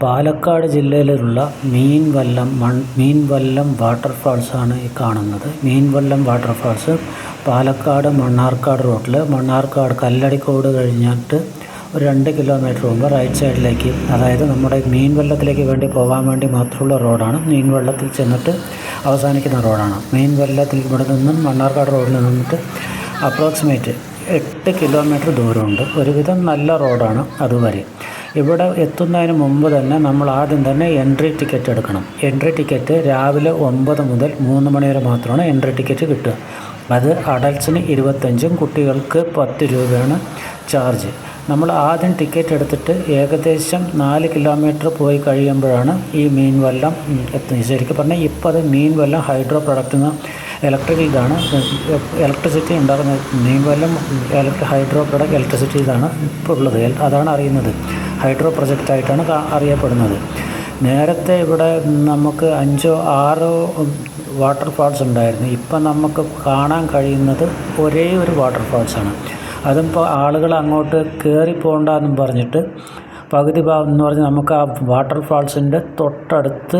പാലക്കാട് ജില്ലയിലുള്ള മീൻവല്ലം വാട്ടർഫാൾസാണ് ഈ കാണുന്നത്. മീൻവല്ലം വാട്ടർഫാൾസ് പാലക്കാട് മണ്ണാർക്കാട് റോഡിൽ മണ്ണാർക്കാട് കല്ലടിക്കോട് കഴിഞ്ഞിട്ട് ഒരു 2 കിലോമീറ്റർ മുമ്പ് റൈറ്റ് സൈഡിലേക്ക്, അതായത് നമ്മുടെ മീൻവല്ലത്തിലേക്ക് വേണ്ടി പോകാൻ വേണ്ടി മാത്രമുള്ള റോഡാണ്. മീൻവല്ലത്തിൽ ചെന്നിട്ട് അവസാനിക്കുന്ന റോഡാണ്. മീൻവല്ലത്തിൽ ഇവിടെ നിന്നും മണ്ണാർക്കാട് റോഡിൽ നിന്നിട്ട് അപ്രോക്സിമേറ്റ് 8 കിലോമീറ്റർ ദൂരമുണ്ട്. ഒരുവിധം നല്ല റോഡാണ് അതുവരെ. ഇവിടെ എത്തുന്നതിന് മുമ്പ് തന്നെ നമ്മൾ ആദ്യം തന്നെ എൻട്രി ടിക്കറ്റ് എടുക്കണം. എൻട്രി ടിക്കറ്റ് രാവിലെ 9 മുതൽ 3 മണി വരെ മാത്രമാണ് എൻട്രി ടിക്കറ്റ് കിട്ടുക. അത് അഡൽട്ട്സിന് 25, കുട്ടികൾക്ക് 10 രൂപയാണ് ചാർജ്. നമ്മൾ ആദ്യം ടിക്കറ്റ് എടുത്തിട്ട് ഏകദേശം 4 കിലോമീറ്റർ പോയി കഴിയുമ്പോഴാണ് ഈ മീൻവല്ലം എത്തുന്നത്. ശരിക്കും പറഞ്ഞാൽ ഇപ്പോൾ അത് മീൻവല്ലം ഹൈഡ്രോ പ്രൊഡക്റ്റ് ഇലക്ട്രിസിറ്റി ഉണ്ടാകുന്ന മീൻവല്ലം ഹൈഡ്രോ പ്രൊഡക്റ്റ് ഇലക്ട്രിസിറ്റി ഇതാണ് ഇപ്പോൾ ഉള്ളത്. അതാണ് അറിയുന്നത്, ഹൈഡ്രോ പ്രൊജക്റ്റായിട്ടാണ് അറിയപ്പെടുന്നത്. നേരത്തെ ഇവിടെ നമുക്ക് 5 6 വാട്ടർഫാൾസ് ഉണ്ടായിരുന്നു. ഇപ്പം നമുക്ക് കാണാൻ കഴിയുന്നത് ഒരേ ഒരു വാട്ടർഫാൾസാണ്. അതും ഇപ്പോൾ ആളുകൾ അങ്ങോട്ട് കയറി പോകണ്ടെന്നും പറഞ്ഞിട്ട് പകുതി ഭാഗം എന്ന് പറഞ്ഞാൽ നമുക്ക് ആ വാട്ടർഫാൾസിൻ്റെ തൊട്ടടുത്ത്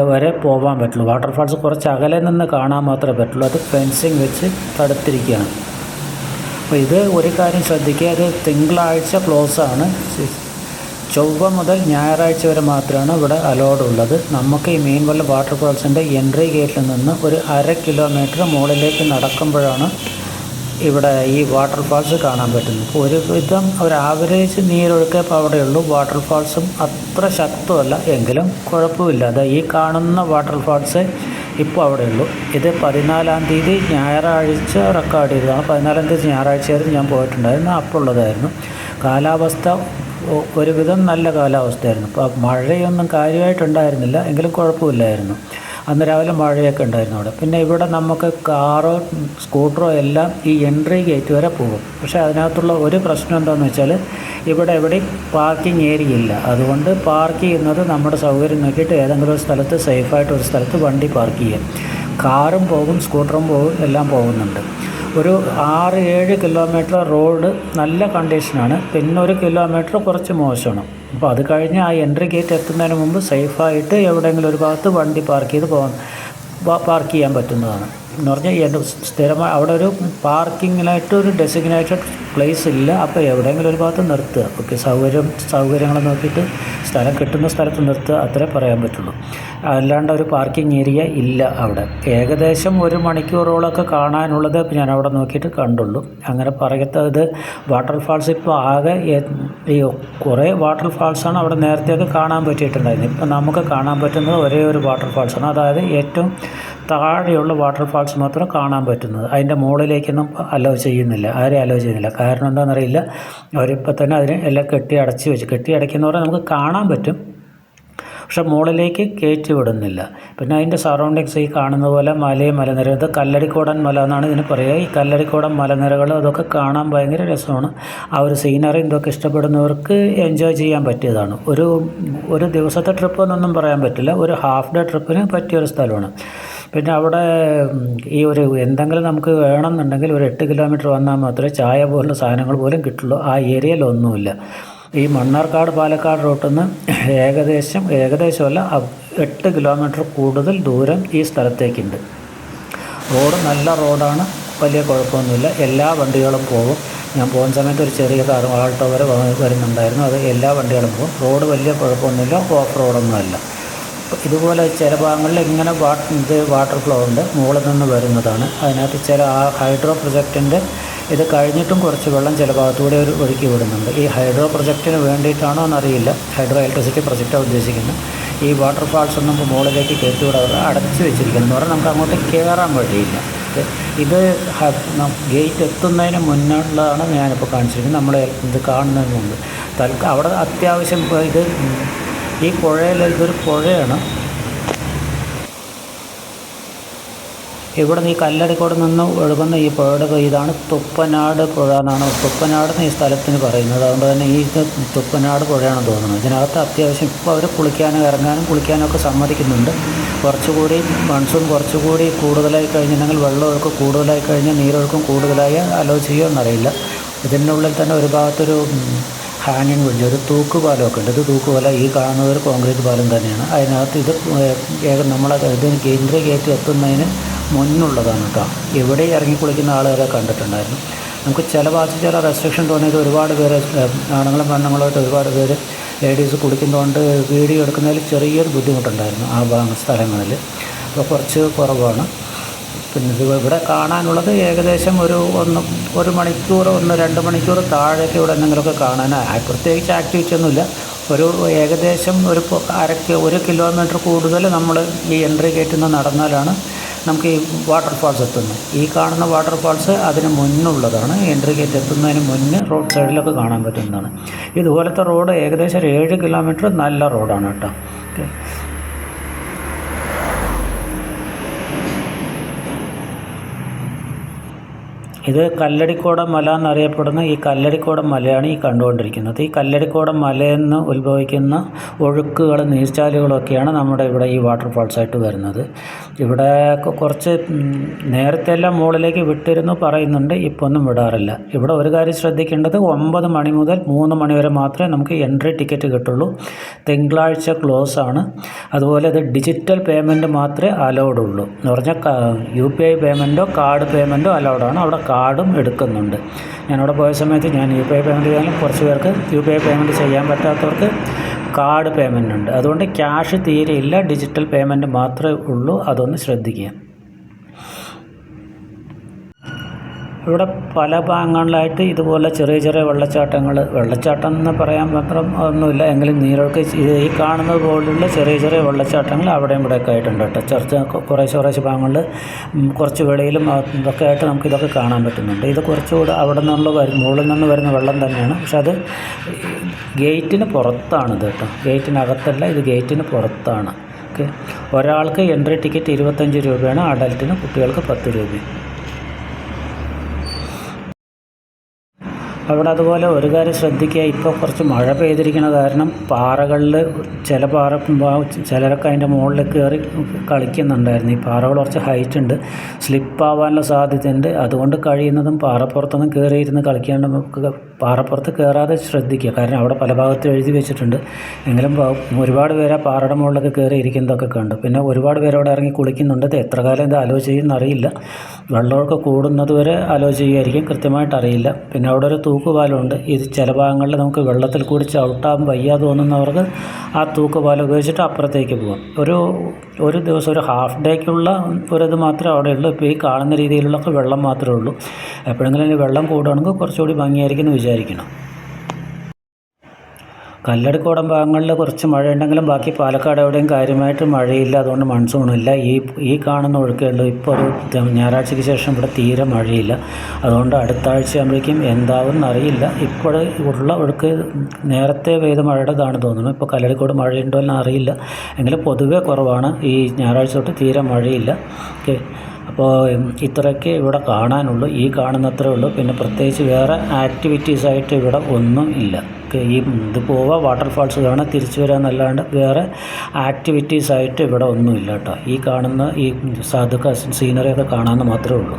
വരെ പോകാൻ പറ്റുള്ളൂ. വാട്ടർഫാൾസ് കുറച്ച് അകലെ നിന്ന് കാണാൻ മാത്രമേ പറ്റുള്ളൂ. അത് ഫെൻസിങ് വെച്ച് തടുത്തിരിക്കുകയാണ്. അപ്പോൾ ഇത് ഒരു കാര്യം ശ്രദ്ധിക്കുക, അത് തിങ്കളാഴ്ച ക്ലോസാണ്. ചൊവ്വ മുതൽ ഞായറാഴ്ച വരെ മാത്രമാണ് ഇവിടെ അലോഡ് ഉള്ളത്. നമുക്ക് ഈ മീൻവല്ലം വാട്ടർഫാൾസിൻ്റെ എൻട്രി ഗേറ്റിൽ നിന്ന് ഒരു 1/2 കിലോമീറ്റർ മുകളിലേക്ക് നടക്കുമ്പോഴാണ് ഇവിടെ ഈ വാട്ടർഫാൾസ് കാണാൻ പറ്റുന്നത്. ഒരു ആവറേജ് നീരൊഴുക്കേ ഇപ്പോൾ അവിടെയുള്ളൂ. വാട്ടർഫാൾസും അത്ര ശക്തമല്ല, എങ്കിലും കുഴപ്പമില്ല. അത് ഈ കാണുന്ന വാട്ടർഫാൾസ് ഇപ്പോൾ അവിടെയുള്ളൂ. ഇത് 14-ാം തീയതി ഞായറാഴ്ച റെക്കോർഡ് ചെയ്തതാണ്. 14-ാം തീയതി ഞായറാഴ്ചയായിരുന്നു ഞാൻ പോയിട്ടുണ്ടായിരുന്നു. അപ്പോൾ ഉള്ളതായിരുന്നു. കാലാവസ്ഥ ഒരുവിധം നല്ല കാലാവസ്ഥയായിരുന്നു. ഇപ്പോൾ മഴയൊന്നും കാര്യമായിട്ടുണ്ടായിരുന്നില്ല, എങ്കിലും കുഴപ്പമില്ലായിരുന്നു. അന്ന് രാവിലെ മഴയൊക്കെ ഉണ്ടായിരുന്നു അവിടെ. പിന്നെ ഇവിടെ നമുക്ക് കാറോ സ്കൂട്ടറോ എല്ലാം ഈ എൻട്രി ഗേറ്റ് വരെ പോകും. പക്ഷേ അതിനകത്തുള്ള ഒരു പ്രശ്നം എന്താണെന്ന് വെച്ചാൽ ഇവിടെ എവിടെയും പാർക്കിംഗ് ഏരിയ ഇല്ല. അതുകൊണ്ട് പാർക്ക് ചെയ്യുന്നത് നമ്മുടെ സൗകര്യം നോക്കിയിട്ട് ഏതെങ്കിലും ഒരു സ്ഥലത്ത് സേഫായിട്ടൊരു സ്ഥലത്ത് വണ്ടി പാർക്ക് ചെയ്യാം. കാറും പോകും, സ്കൂട്ടറും പോകും, എല്ലാം പോകുന്നുണ്ട്. ഒരു 6-7 കിലോമീറ്റർ റോഡ് നല്ല കണ്ടീഷനാണ്. പിന്നെ 1 കിലോമീറ്റർ കുറച്ച് മോശമാണ്. അപ്പോൾ അത് കഴിഞ്ഞ് ആ എൻട്രി ഗേറ്റ് എത്തുന്നതിന് മുമ്പ് സേഫായിട്ട് എവിടെയെങ്കിലും ഒരു ഭാഗത്ത് വണ്ടി പാർക്ക് ചെയ്യാൻ പറ്റുന്നതാണ്. എന്ന് പറഞ്ഞാൽ സ്ഥിരമായി അവിടെ ഒരു പാർക്കിങ്ങിനായിട്ട് ഒരു ഡെസിഗ്നേറ്റഡ് പ്ലേസ് ഇല്ല. അപ്പോൾ എവിടെയെങ്കിലും ഒരു ഭാഗത്ത് നിർത്തുക. ഓക്കെ, സൗകര്യങ്ങൾ നോക്കിയിട്ട് കിട്ടുന്ന സ്ഥലത്ത് നിർത്തുക, അത്രേ പറയാൻ പറ്റുള്ളൂ. അല്ലാണ്ട് ഒരു പാർക്കിംഗ് ഏരിയ ഇല്ല അവിടെ. ഏകദേശം 1 മണിക്കൂറോളമൊക്കെ കാണാനുള്ളത് ഞാൻ അവിടെ നോക്കിയിട്ട് കണ്ടുള്ളൂ. അങ്ങനെ പറയത്തത് വാട്ടർഫാൾസ് ഇപ്പോൾ ആകെ ഈ കുറേ വാട്ടർഫാൾസാണ് അവിടെ നേരത്തെയൊക്കെ കാണാൻ പറ്റിയിട്ടുണ്ടായിരുന്നു. ഇപ്പം നമുക്ക് കാണാൻ പറ്റുന്നത് ഒരേ ഒരു വാട്ടർഫാൾസാണ്. അതായത് ഏറ്റവും താഴെയുള്ള വാട്ടർഫാൾസ് മാത്രം കാണാൻ പറ്റുന്നത്. അതിൻ്റെ മുകളിലേക്കൊന്നും അലോ ചെയ്യുന്നില്ല, ആരെയും അലോ ചെയ്യുന്നില്ല. കാരണം എന്താണെന്നറിയില്ല, അവരിപ്പോൾ തന്നെ അതിനെ എല്ലാം കെട്ടി അടയ്ക്കുന്നവരെ നമുക്ക് കാണാൻ പറ്റും, പക്ഷെ മുകളിലേക്ക് കയറ്റി വിടുന്നില്ല. പിന്നെ അതിൻ്റെ സറൗണ്ടിങ്സ് ഈ കാണുന്ന പോലെ മലനിര, ഇത് കല്ലടിക്കോടൻ മല എന്നാണ് ഇതിന് പറയുക. ഈ കല്ലടിക്കോടൻ മലനിരകൾ അതൊക്കെ കാണാൻ ഭയങ്കര രസമാണ്. ആ ഒരു സീനറി ഇതൊക്കെ ഇഷ്ടപ്പെടുന്നവർക്ക് എൻജോയ് ചെയ്യാൻ പറ്റിയതാണ്. ഒരു ദിവസത്തെ ട്രിപ്പ് എന്നൊന്നും പറയാൻ പറ്റില്ല, ഒരു ഹാഫ് ഡേ ട്രിപ്പിന് പറ്റിയൊരു സ്ഥലമാണ്. പിന്നെ അവിടെ ഈ എന്തെങ്കിലും നമുക്ക് വേണമെന്നുണ്ടെങ്കിൽ ഒരു 8 കിലോമീറ്റർ വന്നാൽ മാത്രമേ ചായ പോലുള്ള സാധനങ്ങൾ പോലും കിട്ടുള്ളൂ. ആ ഏരിയയിലൊന്നുമില്ല. ഈ മണ്ണാർക്കാട് പാലക്കാട് റൂട്ടിൽ നിന്ന് ഏകദേശമല്ല 8 കിലോമീറ്റർ കൂടുതൽ ദൂരം ഈ സ്ഥലത്തേക്കുണ്ട്. റോഡ് നല്ല റോഡാണ്, വലിയ കുഴപ്പമൊന്നുമില്ല. എല്ലാ വണ്ടികളും പോകും. ഞാൻ പോകുന്ന സമയത്ത് ഒരു ചെറിയ കാർ ആൾട്ടോ വരെ വരുന്നുണ്ടായിരുന്നു. അത് എല്ലാ വണ്ടികളും പോകും. റോഡ് വലിയ കുഴപ്പമൊന്നുമില്ല, ഓഫ് റോഡൊന്നുമല്ല. ഇതുപോലെ ചില ഭാഗങ്ങളിൽ ഇങ്ങനെ വാട്ടർ ഫ്ലോ ഉണ്ട്, മുകളിൽ നിന്ന് വരുന്നതാണ്. അതിനകത്ത് ചില ആ ഹൈഡ്രോ പ്രൊജക്റ്റിൻ്റെ ഇത് കഴിഞ്ഞിട്ടും കുറച്ച് വെള്ളം ചില ഭാഗത്തൂടെ ഒഴുക്കി വിടുന്നുണ്ട്. ഈ ഹൈഡ്രോ പ്രൊജക്റ്റിന് വേണ്ടിയിട്ടാണോ എന്നറിയില്ല, ഹൈഡ്രോ ഇലക്ട്രിസിറ്റി പ്രൊജക്റ്റാണ് ഉദ്ദേശിക്കുന്നത്. ഈ വാട്ടർഫാൾസ് ഒന്നും മുകളിലേക്ക് കയറ്റിവിടെ അടച്ചു വെച്ചിരിക്കുന്നത് പറഞ്ഞാൽ നമുക്ക് അങ്ങോട്ട് കയറാൻ വഴിയില്ല. ഇത് ഗേറ്റ് എത്തുന്നതിന് മുന്നുള്ളതാണ് ഞാനിപ്പോൾ കാണിച്ചിരിക്കുന്നത്. നമ്മൾ ഇത് കാണുന്നതിന് മുമ്പ് അവിടെ അത്യാവശ്യം ഈ പുഴയിൽ ഇതൊരു പുഴയാണ്. ഇവിടെ നിന്ന് ഈ കല്ലടിക്കോട് നിന്ന് ഒഴുകുന്ന ഈ പുഴയുടെ ഇതാണ് തുപ്പനാട് പുഴ എന്നാണ് തുപ്പനാട് ഈ സ്ഥലത്തിന് പറയുന്നത്. അതുകൊണ്ട് തന്നെ ഈ തുപ്പനാട് പുഴയാണെന്ന് തോന്നുന്നത്. ഇതിനകത്ത് അത്യാവശ്യം ഇപ്പോൾ അവർ കുളിക്കാനും ഒക്കെ സമ്മതിക്കുന്നുണ്ട്. കുറച്ചുകൂടി മൺസൂൺ കുറച്ചുകൂടി കൂടുതലായി കഴിഞ്ഞിട്ടുണ്ടെങ്കിൽ വെള്ളമൊഴുക്ക് കൂടുതലായി കഴിഞ്ഞാൽ നീരൊഴുക്കും കൂടുതലായി അലോ ചെയ്യുമോ എന്നറിയില്ല. ഇതിനുള്ളിൽ തന്നെ ഒരു ഭാഗത്തൊരു ഹാങ്ങിങ് ബ്രിഡ്ജ്, ഒരു തൂക്കുപാലമൊക്കെ ഉണ്ട്. ഇത് തൂക്കുപാലം, ഈ കാണുന്നത് ഒരു കോൺക്രീറ്റ് പാലം തന്നെയാണ്. അതിനകത്ത് ഇത് നമ്മളെ ഇതിന് കേന്ദ്രീയ ഗേറ്റ് എത്തുന്നതിന് മുന്നുള്ളതാണ് കേട്ടോ. ഇവിടെ ഇറങ്ങി കുളിക്കുന്ന ആളുകളെ കണ്ടിട്ടുണ്ടായിരുന്നു. നമുക്ക് ചില റെസ്ട്രിക്ഷൻ തോന്നിയത് ഒരുപാട് പേര് ആണുങ്ങളും പെണ്ണുങ്ങളുമായിട്ട് ഒരുപാട് പേര് ലേഡീസ് കുളിക്കുന്നതുകൊണ്ട് വീഡിയോ എടുക്കുന്നതിൽ ചെറിയൊരു ബുദ്ധിമുട്ടുണ്ടായിരുന്നു ആ സ്ഥലങ്ങളിൽ. അപ്പോൾ കുറച്ച് കുറവാണ്. പിന്നെ ഇവിടെ കാണാനുള്ളത് ഏകദേശം ഒരു മണിക്കൂർ 1-2 മണിക്കൂർ താഴേക്ക് ഇവിടെ എന്തെങ്കിലുമൊക്കെ കാണാൻ പ്രത്യേകിച്ച് ആക്ടിവിറ്റി ഒന്നുമില്ല. ഏകദേശം 1 കിലോമീറ്റർ കൂടുതൽ നമ്മൾ ഈ എൻട്രി ഗേറ്റിൽ നിന്ന് നടന്നാലാണ് നമുക്ക് ഈ വാട്ടർഫാൾസ് എത്തുന്നത്. ഈ കാണുന്ന വാട്ടർഫാൾസ് അതിന് മുന്നുള്ളതാണ്. എൻട്രി ഗേറ്റ് എത്തുന്നതിന് മുന്നേ റോഡ് സൈഡിലൊക്കെ കാണാൻ പറ്റുന്നതാണ്. ഇതുപോലത്തെ റോഡ് ഏകദേശം 7 കിലോമീറ്റർ നല്ല റോഡാണ് കേട്ടോ. ഓക്കെ, ഇത് കല്ലടിക്കോടം മല എന്നറിയപ്പെടുന്ന ഈ കല്ലടിക്കോടം മലയാണ് ഈ കണ്ടുകൊണ്ടിരിക്കുന്നത്. ഈ കല്ലടിക്കോടം മലയിൽ നിന്ന് ഉത്ഭവിക്കുന്ന ഒഴുക്കുകൾ, നീർച്ചാലുകളൊക്കെയാണ് നമ്മുടെ ഇവിടെ ഈ വാട്ടർഫാൾസായിട്ട് വരുന്നത്. ഇവിടെ കുറച്ച് നേരത്തെ എല്ലാം മുകളിലേക്ക് വിട്ടിരുന്നു പറയുന്നുണ്ട്, ഇപ്പോൾ ഒന്നും വിടാറില്ല. ഇവിടെ ഒരു കാര്യം ശ്രദ്ധിക്കേണ്ടത്, 9 മണി മുതൽ 3 മണി വരെ മാത്രമേ നമുക്ക് എൻട്രി ടിക്കറ്റ് കിട്ടുള്ളൂ. തിങ്കളാഴ്ച ക്ലോസ് ആണ്. അതുപോലെ ഇത് ഡിജിറ്റൽ പേയ്മെൻറ്റ് മാത്രമേ അലൗഡ് ഉള്ളൂ. എന്ന് പറഞ്ഞാൽ UPI പേയ്മെൻറ്റോ കാർഡ് പേയ്മെൻറ്റോ അലൗഡാണ്. അവിടെ കാർഡും എടുക്കുന്നുണ്ട്. ഞാനവിടെ പോയ സമയത്ത് ഞാൻ UPI പേയ്മെൻറ്റ് ചെയ്യാനും കുറച്ച് പേർക്ക് UPI പേയ്മെൻറ്റ് ചെയ്യാൻ പറ്റാത്തവർക്ക് കാർഡ് പേയ്മെൻ്റ് ഉണ്ട്. അതുകൊണ്ട് ക്യാഷ് തീരെ ഇല്ല, ഡിജിറ്റൽ പേയ്മെൻറ്റ് മാത്രമേ ഉള്ളൂ. അതൊന്ന് ശ്രദ്ധിക്കുക. ഇവിടെ പല ഭാഗങ്ങളിലായിട്ട് ഇതുപോലെ ചെറിയ വെള്ളച്ചാട്ടം എന്ന് പറയാൻ മാത്രം ഒന്നുമില്ല, എങ്കിലും നീരൊഴുക്ക് ഈ കാണുന്നത് പോലുള്ള ചെറിയ വെള്ളച്ചാട്ടങ്ങൾ അവിടെയും ഇവിടെയൊക്കെ ആയിട്ടുണ്ട് കേട്ടോ. കുറേശ്ശെ ഭാഗങ്ങളിൽ കുറച്ച് വെളിയിലും ഇതൊക്കെ ആയിട്ട് നമുക്കിതൊക്കെ കാണാൻ പറ്റുന്നുണ്ട്. ഇത് കുറച്ചുകൂടെ അവിടെ നിന്നുള്ള മുകളിൽ നിന്ന് വരുന്ന വെള്ളം തന്നെയാണ്. പക്ഷെ അത് ഗേറ്റിന് പുറത്താണിത് കേട്ടോ. ഗേറ്റിനകത്തല്ല, ഇത് ഗേറ്റിന് പുറത്താണ്. ഓക്കെ, ഒരാൾക്ക് എൻട്രി ടിക്കറ്റ് 25 രൂപയാണ്, അഡൽറ്റിന് കുട്ടികൾക്ക് 10 രൂപയും. അവിടെ അതുപോലെ ഒരു കാര്യം ശ്രദ്ധിക്കുക, ഇപ്പോൾ കുറച്ച് മഴ പെയ്തിരിക്കുന്ന കാരണം പാറകളിൽ ചിലരൊക്കെ അതിൻ്റെ മുകളിൽ കയറി കളിക്കുന്നുണ്ടായിരുന്നു. ഈ പാറകൾ കുറച്ച് ഹൈറ്റ് ഉണ്ട്, സ്ലിപ്പാവാനുള്ള സാധ്യതയുണ്ട്. അതുകൊണ്ട് കഴിയുന്നതും പാറപ്പുറത്തൊന്നും കയറിയിരുന്ന് കളിക്കാണ്ട് നമുക്ക് പാറപ്പുറത്ത് കയറാതെ ശ്രദ്ധിക്കുക. കാരണം അവിടെ പല ഭാഗത്തും എഴുതി വെച്ചിട്ടുണ്ട്. എങ്കിലും ഒരുപാട് പേര് ആ പാറയുടെ മുകളിലൊക്കെ കയറി ഇരിക്കുന്നതൊക്കെ കണ്ടു. പിന്നെ ഒരുപാട് പേര് അവിടെ ഇറങ്ങി കുളിക്കുന്നുണ്ട്. ഇത് എത്ര കാലം ഇത് അലോ ചെയ്യുമെന്നറിയില്ല. വെള്ളമൊക്കെ കൂടുന്നത് വരെ അലോ ചെയ്യുമായിരിക്കും, കൃത്യമായിട്ട് അറിയില്ല. പിന്നെ അവിടെ ഒരു തൂക്കുപാലമുണ്ട്. ഇത് ചില ഭാഗങ്ങളിൽ നമുക്ക് വെള്ളത്തിൽ കൂടി ചവിട്ടാൻ വയ്യാ തോന്നുന്നവർക്ക് ആ തൂക്കുപാലം ഉപയോഗിച്ചിട്ട് അപ്പുറത്തേക്ക് പോകാം. ഒരു ദിവസം ഒരു ഹാഫ് ഡേക്കുള്ള ഒരിത് മാത്രമേ അവിടെ ഉള്ളൂ. ഇപ്പോൾ ഈ കാണുന്ന രീതിയിലുള്ളൊക്കെ വെള്ളം മാത്രമേ ഉള്ളൂ. എപ്പോഴെങ്കിലും ഈ വെള്ളം കൂടുകയാണെങ്കിൽ കുറച്ചുകൂടി ഭംഗിയായിരിക്കും എന്ന് വിചാരിക്കണം. കല്ലടിക്കോടം ഭാഗങ്ങളിൽ കുറച്ച് മഴയുണ്ടെങ്കിലും ബാക്കി പാലക്കാട് എവിടെയും കാര്യമായിട്ട് മഴയില്ല. അതുകൊണ്ട് മൺസൂണില്ല. ഈ കാണുന്ന ഒഴുക്കേ ഉള്ളൂ. ഇപ്പോൾ ഒരു ഞായറാഴ്ചയ്ക്ക് ശേഷം ഇവിടെ തീരെ മഴയില്ല. അതുകൊണ്ട് അടുത്ത ആഴ്ച ആകുമ്പോഴേക്കും എന്താവും അറിയില്ല. ഇപ്പോൾ ഉള്ള ഒഴുക്ക് നേരത്തെ പെയ്ത മഴയുടേതാണ് തോന്നുന്നു. ഇപ്പോൾ കല്ലടിക്കോട് മഴയുണ്ടോ എന്ന് അറിയില്ല. എങ്കിലും പൊതുവേ കുറവാണ്. ഈ ഞായറാഴ്ച തൊട്ട് തീരെ മഴയില്ല. ഓക്കെ, അപ്പോൾ ഇത്രയൊക്കെ ഇവിടെ കാണാനുള്ളൂ. ഈ കാണുന്നത്രേ ഉള്ളൂ. പിന്നെ പ്രത്യേകിച്ച് വേറെ ആക്ടിവിറ്റീസായിട്ട് ഇവിടെ ഒന്നും ഇല്ല. ഇത് പോവുക, വാട്ടർഫാൾസ് കാണാൻ തിരിച്ചു വരിക എന്നല്ലാണ്ട് വേറെ ആക്ടിവിറ്റീസായിട്ട് ഇവിടെ ഒന്നുമില്ല കേട്ടോ. ഈ കാണുന്ന ഈ സീനറിയൊക്കെ കാണാമെന്ന് മാത്രമേ ഉള്ളൂ.